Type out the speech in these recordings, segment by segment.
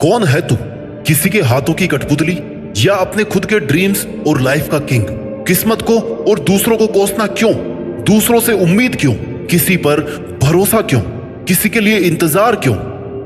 कौन है तू? किसी के हाथों की कठपुतली या अपने खुद के ड्रीम्स और लाइफ का किंग? किस्मत को और दूसरों को कोसना क्यों? दूसरों से उम्मीद क्यों? किसी पर भरोसा क्यों? किसी के लिए इंतजार क्यों?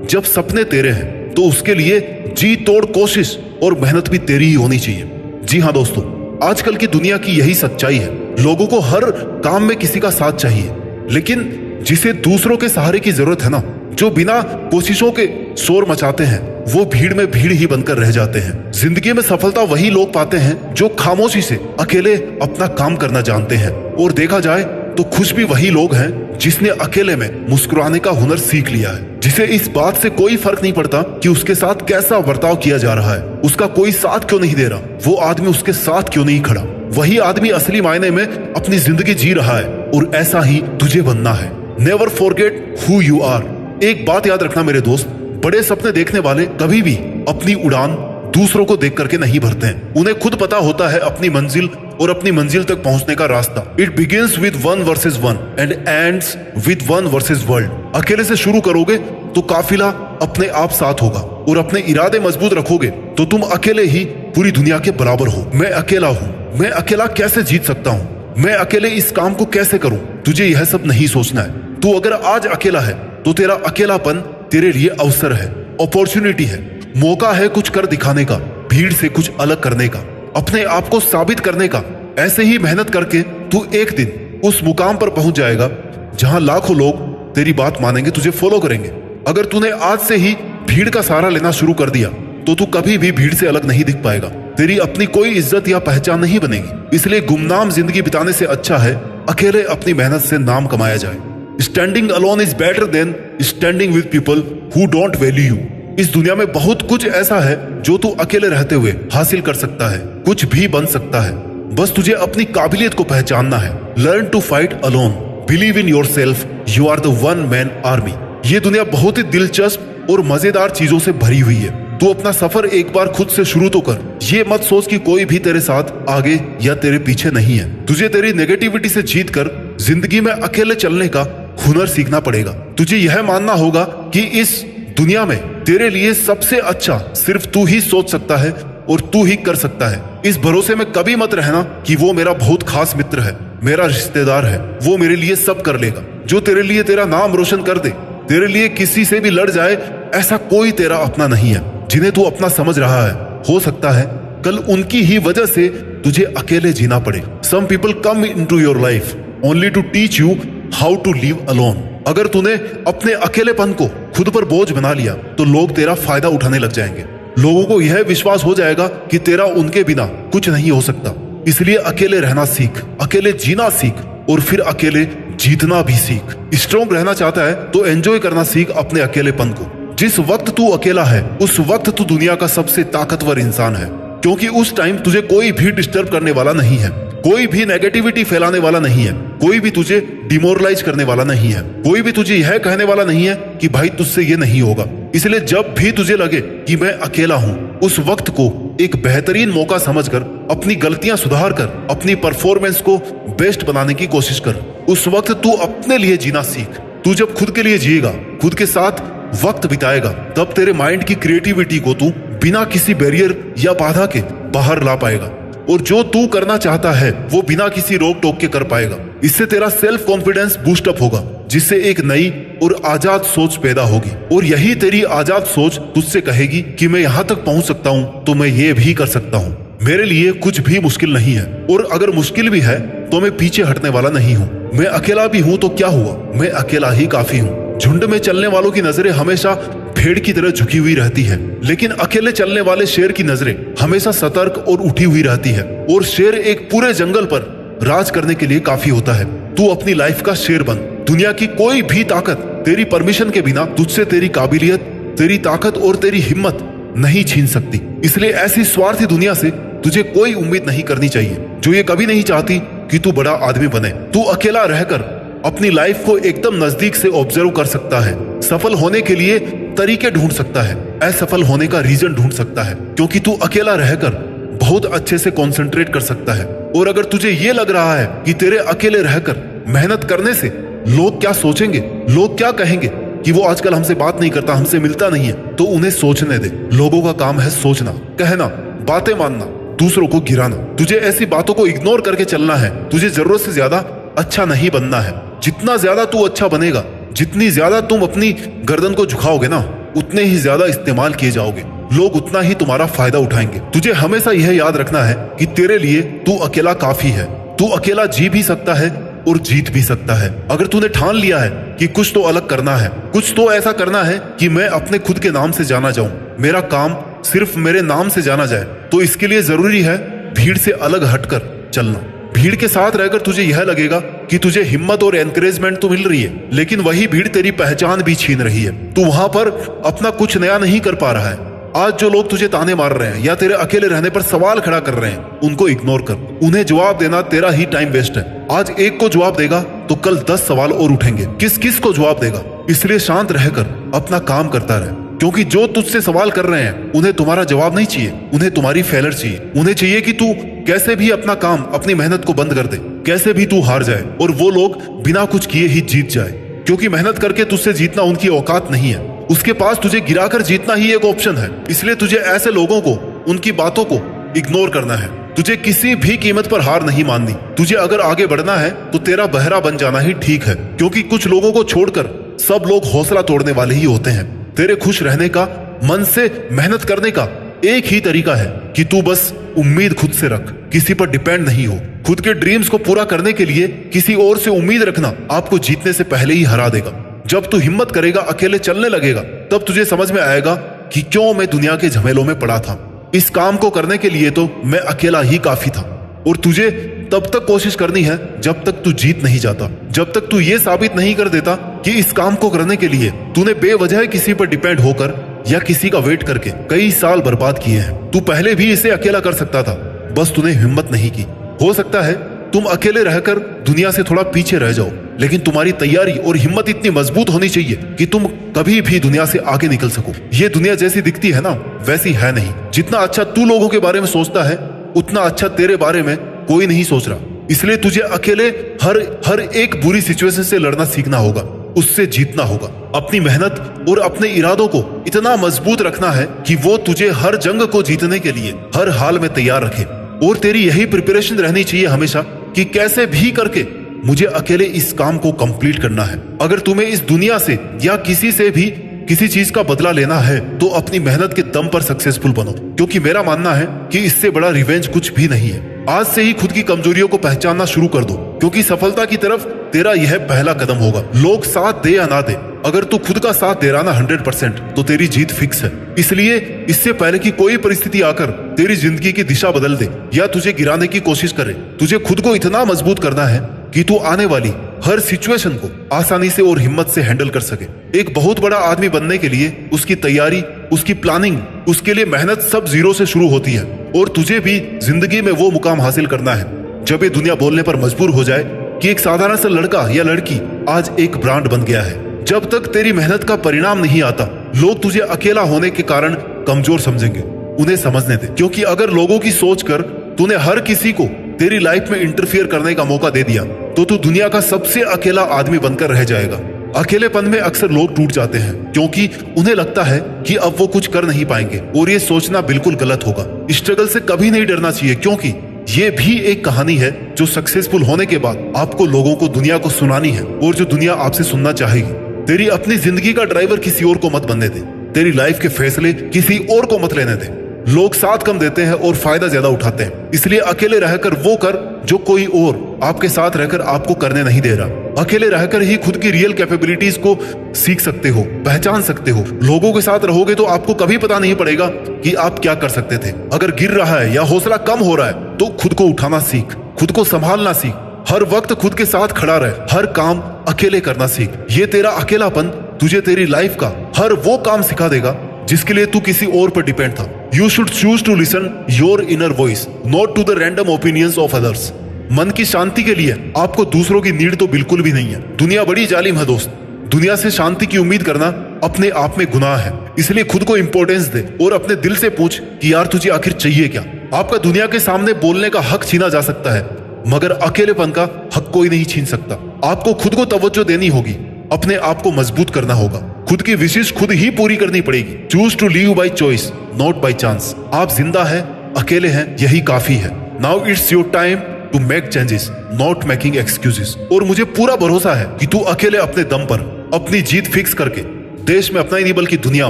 जब सपने तेरे हैं तो उसके लिए जी तोड़ कोशिश और मेहनत भी तेरी ही होनी चाहिए। जी हाँ दोस्तों, आजकल की दुनिया की यही सच्चाई है। लोगों को हर काम में किसी का साथ चाहिए, लेकिन जिसे दूसरों के सहारे की जरूरत है ना, जो बिना कोशिशों के शोर मचाते हैं, वो भीड़ में भीड़ ही बनकर रह जाते हैं। जिंदगी में सफलता वही लोग पाते हैं जो खामोशी से अकेले अपना काम करना जानते हैं। और देखा जाए तो खुश भी वही लोग हैं जिसने अकेले में मुस्कुराने का हुनर सीख लिया है, जिसे इस बात से कोई फर्क नहीं पड़ता कि उसके साथ कैसा बर्ताव किया जा रहा है, उसका कोई साथ क्यों नहीं दे रहा, वो आदमी उसके साथ क्यों नहीं खड़ा। वही आदमी असली मायने में अपनी जिंदगी जी रहा है और ऐसा ही तुझे बनना है। Never forget who you are. एक बात याद रखना मेरे दोस्त, बड़े सपने देखने वाले कभी भी अपनी उड़ान दूसरों को देख करके नहीं भरते हैं। उन्हें खुद पता होता है अपनी मंजिल और अपनी मंजिल तक पहुंचने का रास्ता। It begins with 1 versus 1 and ends with 1 versus world. अकेले से शुरू करोगे तो काफिला अपने आप साथ होगा, और अपने इरादे मजबूत रखोगे तो तुम अकेले ही पूरी दुनिया के बराबर हो। मैं अकेला हूँ, मैं अकेला कैसे जीत सकता हूँ, मैं अकेले इस काम को कैसे करूँ, तुझे यह सब नहीं सोचना है। तू अगर आज अकेला है तो तेरा अकेलापन तेरे लिए अवसर है, अपॉर्चुनिटी है, मौका है कुछ कर दिखाने का, भीड़ से कुछ अलग करने का, अपने आप को साबित करने का। ऐसे ही मेहनत करके तू एक दिन उस मुकाम पर पहुंच जाएगा जहां लाखों लोग तेरी बात मानेंगे, तुझे फॉलो करेंगे। अगर तूने आज से ही भीड़ का सहारा लेना शुरू कर दिया तो तू कभी भी भीड़ से अलग नहीं दिख पाएगा। तेरी अपनी कोई इज्जत या पहचान नहीं बनेगी। इसलिए गुमनाम जिंदगी बिताने से अच्छा है अकेले अपनी मेहनत से नाम कमाया जाए। Standing alone is better than standing with people who don't value you. इस दुनिया में बहुत कुछ ऐसा है जो तू अकेले रहते हुए हासिल कर सकता है, कुछ भी बन सकता है। बस तुझे अपनी काबिलियत को पहचानना है। Learn to fight alone, believe in yourself, you are the one man army. ये दुनिया बहुत ही दिलचस्प और मजेदार चीजों से भरी हुई है। तू अपना सफर एक बार खुद से शुरू तो कर। ये मत सोच कि कोई भी तेरे साथ आगे या तेरे पीछे नहीं है। तुझे तेरी नेगेटिविटी से जीत कर जिंदगी में अकेले चलने का हुनर सीखना पड़ेगा। तुझे यह मानना होगा कि इस दुनिया में तेरे लिए सबसे अच्छा सिर्फ तू ही सोच सकता है और तू ही कर सकता है। इस भरोसे में कभी मत रहना कि वो मेरा बहुत खास मित्र है, मेरा रिश्तेदार है, वो मेरे लिए सब कर लेगा। जो तेरे लिए तेरा नाम रोशन कर दे, तेरे लिए किसी से भी लड़ जाए, ऐसा कोई तेरा अपना नहीं है जिन्हें तू अपना समझ रहा है। हो सकता है कल उनकी ही वजह से तुझे अकेले जीना पड़े। Some people come into your life only to teach you how to live alone. अगर तूने अपने अकेलेपन को खुद पर बोझ बना लिया तो लोग तेरा फायदा उठाने लग जाएंगे। लोगों को यह विश्वास हो जाएगा कि तेरा उनके बिना कुछ नहीं हो सकता। इसलिए अकेले रहना सीख, अकेले जीना सीख और फिर अकेले जीतना भी सीख। स्ट्रॉन्ग रहना चाहता है तो एंजॉय करना सीख अपने अकेलेपन को। जिस वक्त तू अकेला है उस वक्त तू दुनिया का सबसे ताकतवर इंसान है, क्योंकि उस टाइम तुझे कोई भी डिस्टर्ब करने वाला नहीं है, कोई भी नेगेटिविटी फैलाने वाला नहीं है, कोई भी तुझे डिमोरलाइज करने वाला नहीं है, कोई भी तुझे यह कहने वाला नहीं है कि भाई तुझसे ये नहीं होगा। इसलिए जब भी तुझे लगे कि मैं अकेला हूँ, उस वक्त को एक बेहतरीन मौका समझकर अपनी गलतियां सुधार कर अपनी परफॉर्मेंस को बेस्ट बनाने की कोशिश कर। उस वक्त तू अपने लिए जीना सीख। तू जब खुद के लिए जिएगा, खुद के साथ वक्त बिताएगा, तब तेरे माइंड की क्रिएटिविटी को तू बिना किसी बैरियर या बाधा के बाहर ला पाएगा, और जो तू करना चाहता है वो बिना किसी रोक टोक के कर पाएगा। इससे तेरा सेल्फ कॉन्फिडेंस बूस्ट अप होगा, जिससे एक नई और आजाद सोच पैदा होगी। और यही तेरी आजाद सोच तुझसे कहेगी कि मैं यहाँ तक पहुँच सकता हूँ तो मैं ये भी कर सकता हूँ। मेरे लिए कुछ भी मुश्किल नहीं है, और अगर मुश्किल भी है तो मैं पीछे हटने वाला नहीं हूँ। मैं अकेला भी हूँ तो क्या हुआ, मैं अकेला ही काफी हूँ। झुंड में चलने वालों की नजरें हमेशा भेड़ की तरह झुकी हुई रहती है, लेकिन अकेले चलने वाले शेर की नजरें हमेशा सतर्क और उठी हुई रहती है। और शेर एक पूरे जंगल पर राज करने के लिए काफी होता है। तू अपनी लाइफ का शेर बन। दुनिया की कोई भी ताकत तेरी परमिशन के बिना तुझसे तेरी काबिलियत, तेरी ताकत और तेरी हिम्मत नहीं छीन सकती। इसलिए ऐसी स्वार्थी दुनिया से तुझे कोई उम्मीद नहीं करनी चाहिए जो ये कभी नहीं चाहती कि तू बड़ा आदमी बने। तू अकेला रहकर अपनी लाइफ को एकदम नजदीक से ऑब्जर्व कर सकता है, सफल होने के लिए तरीके ढूंढ सकता है, असफल होने का रीजन ढूंढ सकता है, क्योंकि तू अकेला रहकर बहुत अच्छे से कंसंट्रेट कर सकता है। और अगर तुझे ये लग रहा है कि तेरे अकेले रहकर मेहनत करने से लोग क्या सोचेंगे, लोग क्या कहेंगे, कि वो आजकल हमसे बात नहीं करता, हमसे मिलता नहीं है, तो उन्हें सोचने दे। लोगों का काम है सोचना, कहना, बातें मानना, दूसरों को गिराना। तुझे ऐसी बातों को इग्नोर करके चलना है। तुझे जरूरत से ज्यादा अच्छा नहीं बनना है। जितना ज्यादा तू अच्छा बनेगा, जितनी ज्यादा तुम अपनी गर्दन को झुकाओगे ना, उतने ही ज्यादा इस्तेमाल किए जाओगे। लोग उतना ही तुम्हारा फायदा उठाएंगे। तुझे हमेशा यह याद रखना है कि तेरे लिए तू अकेला काफी है। तू अकेला जी भी सकता है और जीत भी सकता है। अगर तूने ठान लिया है कि कुछ तो अलग करना है, कुछ तो ऐसा करना है कि मैं अपने खुद के नाम से जाना जाऊं, मेरा काम सिर्फ मेरे नाम से जाना जाए, तो इसके लिए जरूरी है भीड़ से अलग हटकर चलना। भीड़ के साथ रहकर तुझे यह लगेगा कि तुझे हिम्मत और एनकरेजमेंट तो मिल रही है, लेकिन वही भीड़ तेरी पहचान भी छीन रही है। तू वहां पर अपना कुछ नया नहीं कर पा रहा है। आज जो लोग तुझे ताने मार रहे हैं या तेरे अकेले रहने पर सवाल खड़ा कर रहे हैं, उनको इग्नोर कर। उन्हें जवाब देना तेरा ही टाइम वेस्ट है। आज एक को जवाब देगा तो कल 10 सवाल और उठेंगे। किस किस को जवाब देगा? इसलिए शांत रहकर अपना काम करता रहे, क्योंकि जो तुझसे सवाल कर रहे हैं उन्हें तुम्हारा जवाब नहीं चाहिए, उन्हें तुम्हारी फेलर चाहिए। उन्हें चाहिए कि तू कैसे भी अपना काम, अपनी मेहनत को बंद कर दे, कैसे भी तू हार जाए और वो लोग बिना कुछ किए ही जीत जाए। क्योंकि मेहनत करके तुझसे जीतना उनकी औकात नहीं है। उसके पास तुझे गिराकर जीतना ही एक ऑप्शन है। इसलिए तुझे ऐसे लोगों को, उनकी बातों को इग्नोर करना है। तुझे किसी भी कीमत पर हार नहीं माननी। तुझे अगर आगे बढ़ना है तो तेरा बहरा बन जाना ही ठीक है, क्योंकि कुछ लोगों को छोड़कर सब लोग हौसला तोड़ने वाले ही होते हैं। तेरे खुश रहने का, मन से मेहनत करने का एक ही तरीका है कि तू बस उम्मीद खुद से रख, किसी पर डिपेंड नहीं हो। खुद के ड्रीम्स को पूरा करने के लिए किसी और से उम्मीद रखना आपको जीतने से पहले ही हरा देगा। जब तू हिम्मत करेगा, अकेले चलने लगेगा, तब तुझे समझ में आएगा कि क्यों मैं दुनिया के झमेलों में पड़ा था। इस काम को करने के लिए तो मैं अकेला ही काफी था। और तुझे तब तक कोशिश करनी है जब तक तू जीत नहीं जाता, जब तक तू ये साबित नहीं कर देता कि इस काम को करने के लिए तूने बेवजह किसी पर डिपेंड होकर या किसी का वेट करके कई साल बर्बाद किए हैं। तू पहले भी इसे अकेला कर सकता था, बस तूने हिम्मत नहीं की। हो सकता है तुम अकेले रहकर दुनिया से थोड़ा पीछे रह जाओ, लेकिन तुम्हारी तैयारी और हिम्मत इतनी मजबूत होनी चाहिए कि तुम कभी भी दुनिया से आगे निकल सको। ये दुनिया जैसी दिखती है ना, वैसी है नहीं। जितना अच्छा तू लोगों के बारे में सोचता है, उतना अच्छा तेरे बारे में कोई नहीं सोच रहा। इसलिए तुझे अकेले हर एक बुरी सिचुएशन से लड़ना सीखना होगा, उससे जीतना होगा। अपनी मेहनत और अपने इरादों को इतना मजबूत रखना है कि वो तुझे हर जंग को जीतने के लिए हर हाल में तैयार रखे। और तेरी यही प्रिपरेशन रहनी चाहिए हमेशा कि कैसे भी करके मुझे अकेले इस काम को कंप्लीट करना है। अगर तुम्हें इस दुनिया से या किसी से भी किसी चीज का बदला लेना है तो अपनी मेहनत के दम पर सक्सेसफुल बनो, क्योंकि मेरा मानना है कि इससे बड़ा रिवेंज कुछ भी नहीं है। आज से ही खुद की कमजोरियों को पहचानना शुरू कर दो, क्योंकि सफलता की तरफ तेरा यह पहला कदम होगा। लोग साथ दे या ना दे, अगर तू खुद का साथ दे रहा ना 100%, तो तेरी जीत फिक्स है। इसलिए इससे पहले कि कोई परिस्थिति आकर तेरी जिंदगी की दिशा बदल दे या तुझे गिराने की कोशिश करे, तुझे खुद को इतना मजबूत करना है कि तू आने वाली हर सिचुएशन को आसानी से और हिम्मत से हैंडल कर सके। एक बहुत बड़ा आदमी बनने के लिए उसकी तैयारी, उसकी प्लानिंग, उसके लिए मेहनत सब जीरो से शुरू होती है। और तुझे भी जिंदगी में वो मुकाम हासिल करना है जब ये दुनिया बोलने पर मजबूर हो जाए कि एक साधारण सा लड़का या लड़की आज एक ब्रांड बन गया है। जब तक तेरी मेहनत का परिणाम नहीं आता, लोग तुझे अकेला होने के कारण कमजोर समझेंगे। उन्हें समझने दे, क्योंकि अगर लोगों की सोच कर तूने हर किसी को तेरी लाइफ में इंटरफियर करने का मौका दे दिया तो तू दुनिया का सबसे अकेला आदमी बनकर रह जाएगा। अकेलेपन में अक्सर लोग टूट जाते हैं क्योंकि उन्हें लगता है कि अब वो कुछ कर नहीं पाएंगे, और ये सोचना बिल्कुल गलत होगा। स्ट्रगल से कभी नहीं डरना चाहिए, क्योंकि ये भी एक कहानी है जो सक्सेसफुल होने के बाद आपको लोगों को, दुनिया को सुनानी है, और जो दुनिया आपसे सुनना चाहेगी। तेरी अपनी जिंदगी का ड्राइवर किसी और को मत बनने दे। तेरी लाइफ के फैसले किसी और को मत लेने दे। लोग साथ कम देते हैं और फायदा ज्यादा उठाते हैं, इसलिए अकेले रहकर वो कर जो कोई और आपके साथ रहकर आपको करने नहीं दे रहा। अकेले रहकर ही खुद की रियल कैपेबिलिटीज को सीख सकते हो, पहचान सकते हो। लोगों के साथ रहोगे तो आपको कभी पता नहीं पड़ेगा कि आप क्या कर सकते थे। अगर गिर रहा है या हौसला कम हो रहा है तो खुद को उठाना सीख, खुद को संभालना सीख, हर वक्त खुद के साथ खड़ा रहे, हर काम अकेले करना सीख। ये तेरा अकेलापन तुझे तेरी लाइफ का हर वो काम सिखा देगा जिसके लिए तू किसी और पर डिपेंड था। You should choose to listen your inner voice, not to the random opinions of others. मन की शांति के लिए आपको दूसरों की नीड तो बिल्कुल भी नहीं है। दुनिया बड़ी जालिम है दोस्त। दुनिया से शांति की उम्मीद करना अपने आप में गुनाह है। इसलिए खुद को इंपॉर्टेंस दे और अपने दिल से पूछ कि यार तुझे आखिर चाहिए क्या। आपका दुनिया के सामने बोलने का हक छीना जा सकता है, मगर अकेलेपन का हक कोई नहीं छीन सकता। आपको खुद को तवज्जो देनी होगी, अपने आप को मजबूत करना होगा। खुद की विशेष खुद ही पूरी करनी पड़ेगी। Choose to live by choice, not by chance. आप जिंदा हैं, अकेले हैं, यही काफी है। Now it's your time to make changes, not making excuses. और मुझे पूरा भरोसा है कि तू अकेले अपने दम पर अपनी जीत फिक्स करके देश में अपना ही नहीं बल्कि दुनिया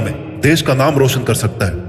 में देश का नाम रोशन कर सकता है।